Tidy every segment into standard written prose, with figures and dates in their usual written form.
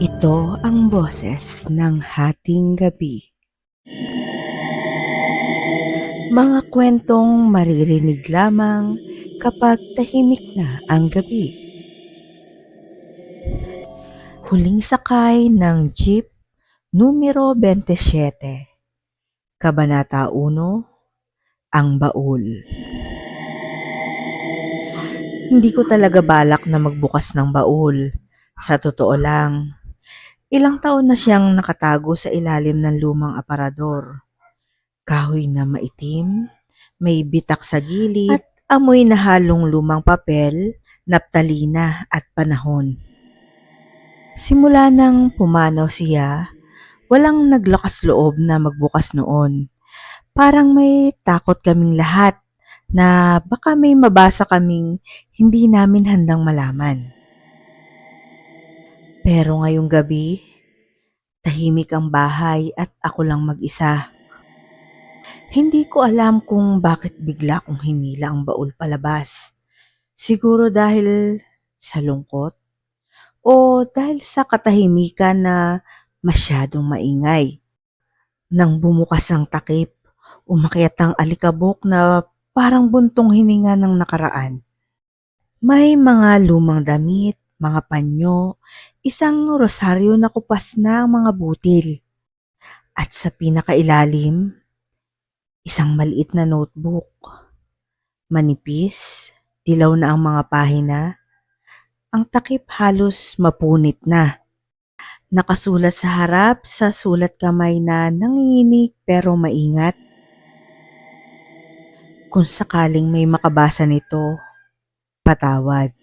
Ito ang boses ng hating gabi. Mga kwentong maririnig lamang kapag tahimik na ang gabi. Huling sakay ng jeep numero 27, Kabanata 1, Ang Baul. Hindi ko talaga balak na magbukas ng baul. Sa totoo lang, ilang taon na siyang nakatago sa ilalim ng lumang aparador. Kahoy na maitim, may bitak sa gilid, at amoy na halong lumang papel, naptalina at panahon. Simula nang pumanaw siya, walang naglakas loob na magbukas noon. Parang may takot kaming lahat na baka may mabasa kaming hindi namin handang malaman. Pero ngayong gabi, tahimik ang bahay at ako lang mag-isa. Hindi ko alam kung bakit bigla kong hinila ang baul palabas. Siguro dahil sa lungkot o dahil sa katahimikan na masyadong maingay. Nang bumukas ang takip, umakyat ang alikabok na parang buntong hininga ng nakaraan. May mga lumang damit, mga panyo, isang rosaryo na kupas na ang mga butil. At sa pinakailalim, isang maliit na notebook. Manipis, dilaw na ang mga pahina. Ang takip halos mapunit na. Nakasulat sa harap sa sulat kamay na nanginginig pero maingat. Kung sakaling may makabasa nito, patawad.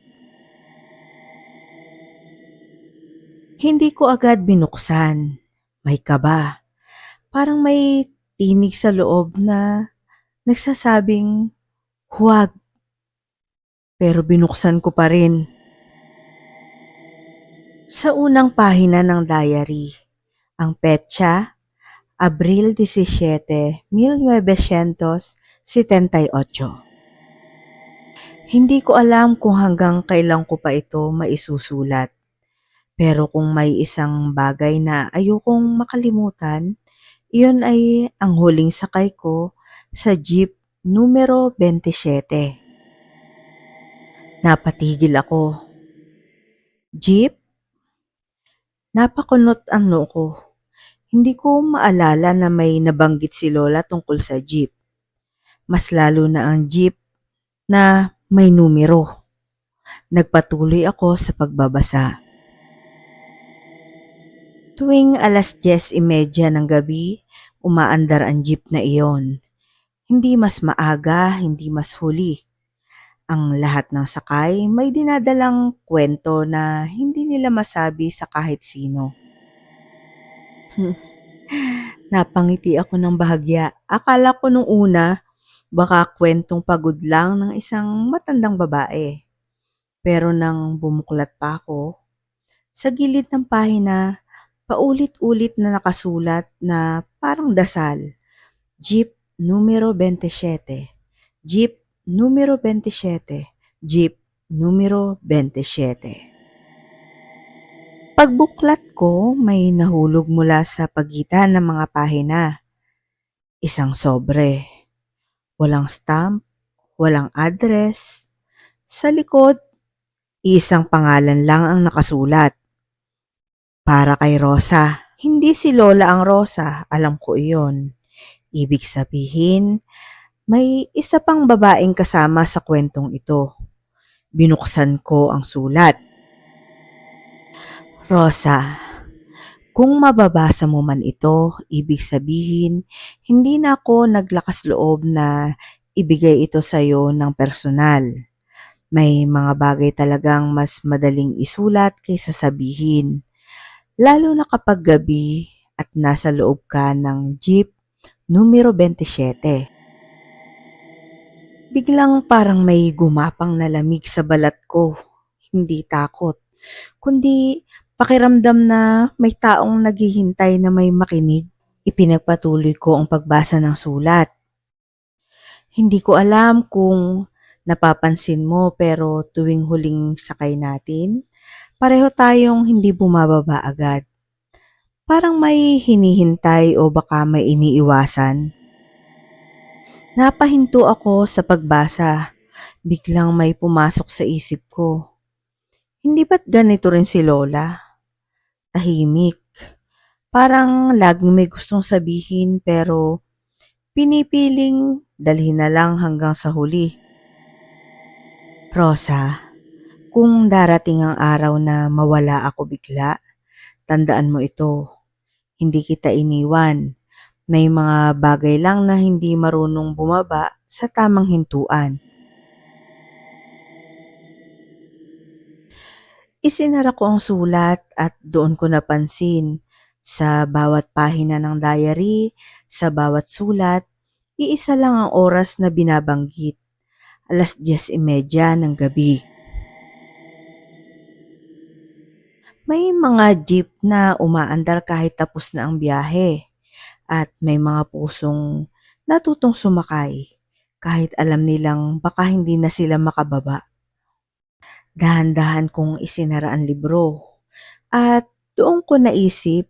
Hindi ko agad binuksan. May kaba. Parang may tinig sa loob na nagsasabing, huwag. Pero binuksan ko pa rin. Sa unang pahina ng diary, ang petsa, Abril 17, 1978. Hindi ko alam kung hanggang kailan ko pa ito maisusulat. Pero kung may isang bagay na ayokong makalimutan, iyon ay ang huling sakay ko sa jeep numero 27. Napatigil ako. Jeep? Napakunot ang noo ko. Hindi ko maalala na may nabanggit si Lola tungkol sa jeep. Mas lalo na ang jeep na may numero. Nagpatuloy ako sa pagbabasa. Tuwing alas 10:30 ng gabi, umaandar ang jeep na iyon. Hindi mas maaga, hindi mas huli. Ang lahat ng sakay may dinadalang kwento na hindi nila masabi sa kahit sino. Napangiti ako ng bahagya. Akala ko nung una, baka kwentong pagod lang ng isang matandang babae. Pero nang bumuklat pa ako, sa gilid ng pahina, paulit-ulit na nakasulat na parang dasal. Jeep numero 27. Jeep numero 27. Jeep numero 27. Pagbuklat ko, may nahulog mula sa pagitan ng mga pahina. Isang sobre. Walang stamp, walang address. Sa likod, isang pangalan lang ang nakasulat. Para kay Rosa. Hindi si Lola ang Rosa, alam ko iyon. Ibig sabihin, may isa pang babaeng kasama sa kwentong ito. Binuksan ko ang sulat. Rosa, kung mababasa mo man ito, ibig sabihin, hindi na ako naglakas loob na ibigay ito sa iyo ng personal. May mga bagay talagang mas madaling isulat kaysa sabihin. Lalo na kapag gabi at nasa loob ka ng jeep numero 27. Biglang parang may gumapang na lamig sa balat ko. Hindi takot, kundi pakiramdam na may taong naghihintay na may makinig. Ipinagpatuloy ko ang pagbasa ng sulat. Hindi ko alam kung napapansin mo pero tuwing huling sakay natin, Pareho tayong hindi bumababa agad. Parang may hinihintay o baka may iniiwasan. Napahinto ako sa pagbasa. Biglang may pumasok sa isip ko. Hindi ba't ganito rin si Lola? Tahimik. Parang laging may gustong sabihin pero pinipiling dalhin na lang hanggang sa huli. Rosa, kung darating ang araw na mawala ako bigla, tandaan mo ito. Hindi kita iniwan. May mga bagay lang na hindi marunong bumaba sa tamang hintuan. Isinara ko ang sulat at doon ko napansin sa bawat pahina ng diary, sa bawat sulat, iisa lang ang oras na binabanggit, 10:30 ng gabi. May mga jeep na umaandar kahit tapos na ang biyahe at may mga pusong natutong sumakay kahit alam nilang baka hindi na sila makababa. Dahan-dahan kong isinara ang libro at doon ko naisip,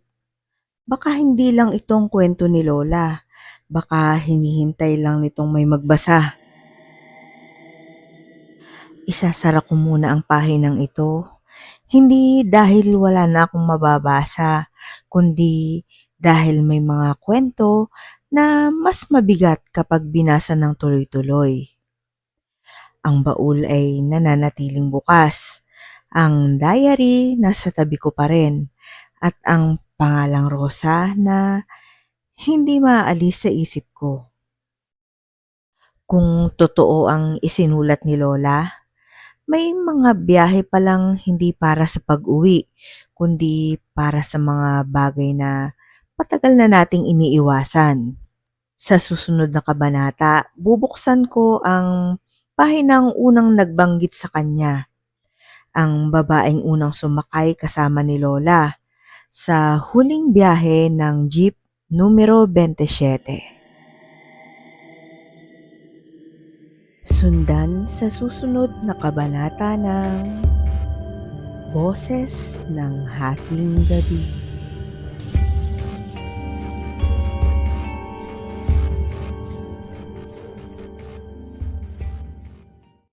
baka hindi lang itong kwento ni Lola. Baka hinihintay lang nitong may magbasa. Isasara ko muna ang pahinang ito. Hindi dahil wala na akong mababasa, kundi dahil may mga kwento na mas mabigat kapag binasa ng tuloy-tuloy. Ang baul ay nananatiling bukas. Ang diary nasa tabi ko pa rin. At ang pangalang Rosa na hindi maaalis sa isip ko. Kung totoo ang isinulat ni Lola, may mga biyahe palang hindi para sa pag-uwi, kundi para sa mga bagay na patagal na nating iniiwasan. Sa susunod na kabanata, bubuksan ko ang pahinang unang nagbanggit sa kanya, ang babaeng unang sumakay kasama ni Lola sa huling biyahe ng jeep numero 27. Sundan sa susunod na kabanata ng Boses ng Hating Gabi.